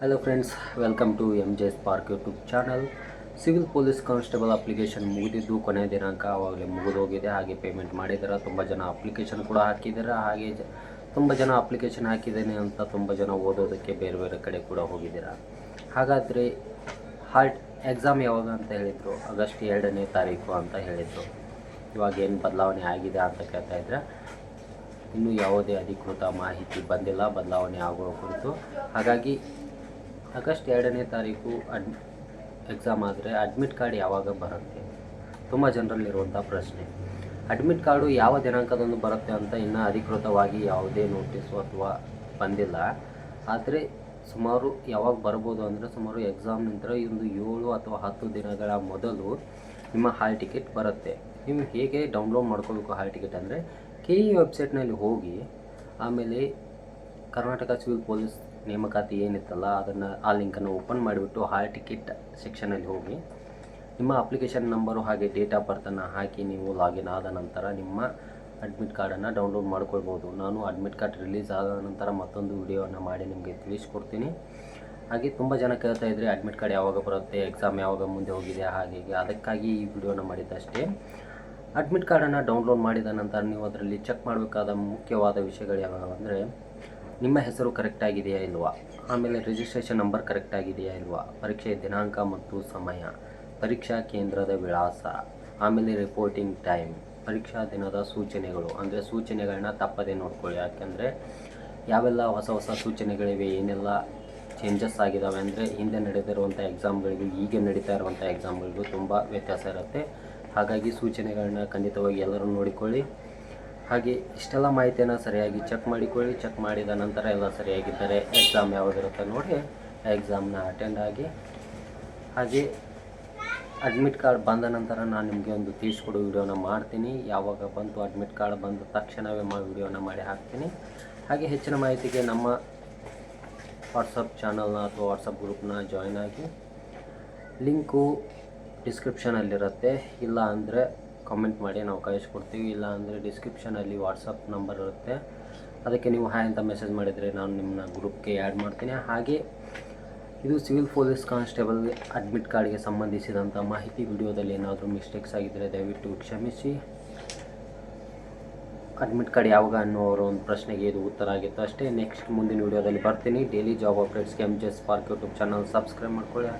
Hello friends, welcome to MJ Spark YouTube channel. Civil police constable application ಮುಗಿದಿದ್ದು ಕೊನೆಯ ದಿನಾಂಕ ಆವಾಗಲೇ ಮುಗಿದೋಗಿದೆ. ಹಾಗೆ ಪೇಮೆಂಟ್ ಮಾಡಿದ್ದಾರೆ. ತುಂಬ ಜನ ಅಪ್ಲಿಕೇಶನ್ ಕೂಡ ಹಾಕಿದ್ದಾರೆ. ಹಾಗೆ ತುಂಬ ಜನ ಅಪ್ಲಿಕೇಶನ್ ಹಾಕಿದ್ದೇನೆ ಅಂತ ತುಂಬ ಜನ ಓದೋದಕ್ಕೆ ಬೇರೆ ಬೇರೆ ಕಡೆ ಕೂಡ ಹೋಗಿದ್ದೀರಾ. ಹಾಗಾದರೆ ಹಾಲ್ಟ್ ಎಕ್ಸಾಮ್ ಯಾವಾಗ ಅಂತ ಹೇಳಿದರು? ಆಗಸ್ಟ್ 2ನೇ ತಾರೀಕು ಅಂತ ಹೇಳಿದರು. ಇವಾಗ ಏನು ಬದಲಾವಣೆ ಆಗಿದೆ ಅಂತ ಕೇಳ್ತಾ ಇದ್ದರೆ, ಇನ್ನೂ ಯಾವುದೇ ಅಧಿಕೃತ ಮಾಹಿತಿ ಬಂದಿಲ್ಲ ಬದಲಾವಣೆ ಆಗುವ ಕುರಿತು. ಹಾಗಾಗಿ ಆಗಸ್ಟ್ 2ನೇ ತಾರೀಕು ಎಕ್ಸಾಮ್ ಆದರೆ ಅಡ್ಮಿಟ್ ಕಾರ್ಡ್ ಯಾವಾಗ ಬರುತ್ತೆ? ತುಂಬ ಜನರಲ್ಲಿರುವಂಥ ಪ್ರಶ್ನೆ. ಅಡ್ಮಿಟ್ ಕಾರ್ಡು ಯಾವ ದಿನಾಂಕದಂದು ಬರುತ್ತೆ ಅಂತ ಇನ್ನೂ ಅಧಿಕೃತವಾಗಿ ಯಾವುದೇ ನೋಟಿಸು ಅಥವಾ ಬಂದಿಲ್ಲ. ಆದರೆ ಸುಮಾರು ಯಾವಾಗ ಬರ್ಬೋದು ಅಂದರೆ, ಸುಮಾರು ಎಕ್ಸಾಮ್ ನಂತರ ಒಂದು 7 ಅಥವಾ 10 ದಿನಗಳ ಮೊದಲು ನಿಮ್ಮ ಹಾಲ್ ಟಿಕೆಟ್ ಬರುತ್ತೆ. ನೀವು ಹೇಗೆ ಡೌನ್ಲೋಡ್ ಮಾಡ್ಕೋಬೇಕು ಹಾಲ್ ಟಿಕೆಟ್ ಅಂದರೆ, KE ವೆಬ್ಸೈಟ್ನಲ್ಲಿ ಹೋಗಿ, ಆಮೇಲೆ ಕರ್ನಾಟಕ ಸಿವಿಲ್ ಪೊಲೀಸ್ ನೇಮಕಾತಿ ಏನಿತ್ತಲ್ಲ ಅದನ್ನು ಆ ಲಿಂಕನ್ನು ಓಪನ್ ಮಾಡಿಬಿಟ್ಟು ಹಾಲ್ ಟಿಕೆಟ್ ಸೆಕ್ಷನಲ್ಲಿ ಹೋಗಿ ನಿಮ್ಮ ಅಪ್ಲಿಕೇಶನ್ ನಂಬರು ಹಾಗೆ ಡೇಟ್ ಆಫ್ ಬರ್ತನ್ನು ಹಾಕಿ ನೀವು ಲಾಗಿನ್ ಆದ ನಂತರ ನಿಮ್ಮ ಅಡ್ಮಿಟ್ ಕಾರ್ಡನ್ನು ಡೌನ್ಲೋಡ್ ಮಾಡ್ಕೊಳ್ಬೋದು. ನಾನು ಅಡ್ಮಿಟ್ ಕಾರ್ಡ್ ರಿಲೀಸ್ ಆದ ನಂತರ ಮತ್ತೊಂದು ವಿಡಿಯೋವನ್ನು ಮಾಡಿ ನಿಮಗೆ ತಿಳಿಸ್ಕೊಡ್ತೀನಿ. ಹಾಗೆ ತುಂಬ ಜನ ಕೇಳ್ತಾ ಇದ್ದರೆ ಅಡ್ಮಿಟ್ ಕಾರ್ಡ್ ಯಾವಾಗ ಬರುತ್ತೆ, ಎಕ್ಸಾಮ್ ಯಾವಾಗ ಮುಂದೆ ಹೋಗಿದೆ, ಹಾಗೆ ಅದಕ್ಕಾಗಿ ಈ ವಿಡಿಯೋನ ಮಾಡಿದ್ದಷ್ಟೇ. ಅಡ್ಮಿಟ್ ಕಾರ್ಡನ್ನು ಡೌನ್ಲೋಡ್ ಮಾಡಿದ ನಂತರ ನೀವು ಅದರಲ್ಲಿ ಚೆಕ್ ಮಾಡಬೇಕಾದ ಮುಖ್ಯವಾದ ವಿಷಯಗಳು ಯಾವ್ಯಾವ ಅಂದರೆ, ನಿಮ್ಮ ಹೆಸರು ಕರೆಕ್ಟಾಗಿದೆಯಾ ಇಲ್ವಾ, ಆಮೇಲೆ ರಿಜಿಸ್ಟ್ರೇಷನ್ ನಂಬರ್ ಕರೆಕ್ಟಾಗಿದೆಯಾ ಇಲ್ವಾ, ಪರೀಕ್ಷೆಯ ದಿನಾಂಕ ಮತ್ತು ಸಮಯ, ಪರೀಕ್ಷಾ ಕೇಂದ್ರದ ವಿಳಾಸ, ಆಮೇಲೆ ರಿಪೋರ್ಟಿಂಗ್ ಟೈಮ್, ಪರೀಕ್ಷಾ ದಿನದ ಸೂಚನೆಗಳು. ಅಂದರೆ ಸೂಚನೆಗಳನ್ನ ತಪ್ಪದೇ ನೋಡ್ಕೊಳ್ಳಿ. ಯಾಕೆಂದರೆ ಯಾವೆಲ್ಲ ಹೊಸ ಹೊಸ ಸೂಚನೆಗಳಿವೆ, ಏನೆಲ್ಲ ಚೇಂಜಸ್ ಆಗಿದ್ದಾವೆ ಅಂದರೆ, ಹಿಂದೆ ನಡೆದಿರುವಂಥ ಎಕ್ಸಾಮ್ಗಳಿಗೂ ಈಗ ನಡೀತಾ ಇರುವಂಥ ಎಕ್ಸಾಮ್ಗಳಿಗೂ ತುಂಬ ವ್ಯತ್ಯಾಸ ಇರುತ್ತೆ. ಹಾಗಾಗಿ ಸೂಚನೆಗಳನ್ನ ಖಂಡಿತವಾಗಿ ಎಲ್ಲರೂ ನೋಡಿಕೊಳ್ಳಿ. ಹಾಗೆ ಇಷ್ಟೆಲ್ಲ ಮಾಹಿತಿಯನ್ನು ಸರಿಯಾಗಿ ಚೆಕ್ ಮಾಡಿಕೊಳ್ಳಿ. ಚೆಕ್ ಮಾಡಿದ ನಂತರ ಎಲ್ಲ ಸರಿಯಾಗಿದ್ದರೆ ಎಕ್ಸಾಮ್ ಯಾವುದಿರುತ್ತೆ ನೋಡಿ ಎಕ್ಸಾಮ್ನ ಅಟೆಂಡ್ ಆಗಿ. ಹಾಗೆ ಅಡ್ಮಿಟ್ ಕಾರ್ಡ್ ಬಂದ ನಂತರ ನಾನು ನಿಮಗೆ ಒಂದು ತಿಳಿಸ್ಕೊಡೋ ವಿಡಿಯೋನ ಮಾಡ್ತೀನಿ. ಯಾವಾಗ ಬಂತು ಅಡ್ಮಿಟ್ ಕಾರ್ಡ್ ಬಂದ ತಕ್ಷಣವೇ ವಿಡಿಯೋನ ಮಾಡಿ ಹಾಕ್ತೀನಿ. ಹಾಗೆ ಹೆಚ್ಚಿನ ಮಾಹಿತಿಗೆ ನಮ್ಮ ವಾಟ್ಸಪ್ ಚಾನಲ್ನ ಅಥವಾ ವಾಟ್ಸಪ್ ಗ್ರೂಪ್ನ ಜಾಯ್ನ್ ಆಗಿ. ಲಿಂಕು ಡಿಸ್ಕ್ರಿಪ್ಷನಲ್ಲಿರುತ್ತೆ. ಇಲ್ಲ ಅಂದರೆ ಕಮೆಂಟ್ ಮಾಡಿ, ನಾವು ಕಳಿಸ್ಕೊಡ್ತೀವಿ. ಇಲ್ಲ ಅಂದರೆ ಡಿಸ್ಕ್ರಿಪ್ಷನಲ್ಲಿ ವಾಟ್ಸಪ್ ನಂಬರ್ ಇರುತ್ತೆ, ಅದಕ್ಕೆ ನೀವು ಹಾಯ್ ಅಂತ ಮೆಸೇಜ್ ಮಾಡಿದರೆ ನಾನು ನಿಮ್ಮನ್ನ ಗ್ರೂಪ್ಗೆ ಆ್ಯಡ್ ಮಾಡ್ತೀನಿ. ಹಾಗೆ ಇದು ಸಿವಿಲ್ ಪೊಲೀಸ್ ಕಾನ್ಸ್ಟೇಬಲ್ ಅಡ್ಮಿಟ್ ಕಾರ್ಡ್ಗೆ ಸಂಬಂಧಿಸಿದಂಥ ಮಾಹಿತಿ. ವಿಡಿಯೋದಲ್ಲಿ ಏನಾದರೂ ಮಿಸ್ಟೇಕ್ಸ್ ಆಗಿದ್ದರೆ ದಯವಿಟ್ಟು ಕ್ಷಮಿಸಿ. ಅಡ್ಮಿಟ್ ಕಾರ್ಡ್ ಯಾವಾಗ ಅನ್ನೋರು ಒಂದು ಪ್ರಶ್ನೆಗೆ ಇದು ಉತ್ತರ ಆಗಿತ್ತು ಅಷ್ಟೇ. ನೆಕ್ಸ್ಟ್ ಮುಂದಿನ ವಿಡಿಯೋದಲ್ಲಿ ಬರ್ತೀನಿ. ಡೈಲಿ ಜಾಬ್ ಅಪ್ಡೇಟ್ಸ್ಗೆ MJ Spark YouTube channel subscribe ಮಾಡ್ಕೊಳ್ಳಿ.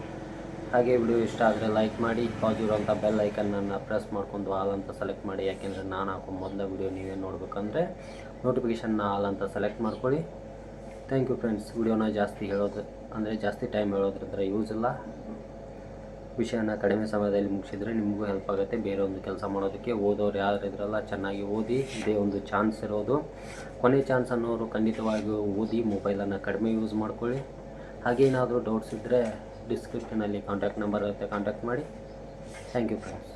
ಹಾಗೆ ವಿಡಿಯೋ ಇಷ್ಟ ಆದರೆ ಲೈಕ್ ಮಾಡಿ, ಬಾಜು ಇರೋಂಥ ಬೆಲ್ ಐಕನ್ನನ್ನು ಪ್ರೆಸ್ ಮಾಡ್ಕೊಂಡು ಆಲ್ ಅಂತ ಸೆಲೆಕ್ಟ್ ಮಾಡಿ. ಯಾಕೆಂದರೆ ನಾನು ಹಾಕೋ ಮೊದಲ ವಿಡಿಯೋ ನೀವೇ ನೋಡಬೇಕಂದ್ರೆ ನೋಟಿಫಿಕೇಷನ್ನ ಆಲ್ ಅಂತ ಸೆಲೆಕ್ಟ್ ಮಾಡ್ಕೊಳ್ಳಿ. Thank you friends. ವಿಡಿಯೋನ ಜಾಸ್ತಿ ಹೇಳೋದು ಅಂದರೆ ಜಾಸ್ತಿ ಟೈಮ್ ಹೇಳೋದ್ರಿಂದ ಯೂಸ್ ಇಲ್ಲ. ವಿಷಯನ ಕಡಿಮೆ ಸಮಯದಲ್ಲಿ ಮುಗಿಸಿದರೆ ನಿಮಗೂ ಹೆಲ್ಪ್ ಆಗುತ್ತೆ ಬೇರೆ ಒಂದು ಕೆಲಸ ಮಾಡೋದಕ್ಕೆ. ಓದೋರು ಯಾರು ಇದ್ರಲ್ಲ ಚೆನ್ನಾಗಿ ಓದಿ, ಇದೇ ಒಂದು ಚಾನ್ಸ್ ಇರೋದು, ಕೊನೆ ಚಾನ್ಸ್ ಅನ್ನೋರು ಖಂಡಿತವಾಗಿಯೂ ಓದಿ, ಮೊಬೈಲನ್ನು ಕಡಿಮೆ ಯೂಸ್ ಮಾಡ್ಕೊಳ್ಳಿ. ಹಾಗೇನಾದರೂ ಡೌಟ್ಸ್ ಇದ್ದರೆ ಡಿಸ್ಕ್ರಿಪ್ಷನಲ್ಲಿ ಕಾಂಟ್ಯಾಕ್ಟ್ ನಂಬರ್ ಇರುತ್ತೆ, ಕಾಂಟ್ಯಾಕ್ಟ್ ಮಾಡಿ. Thank you friends.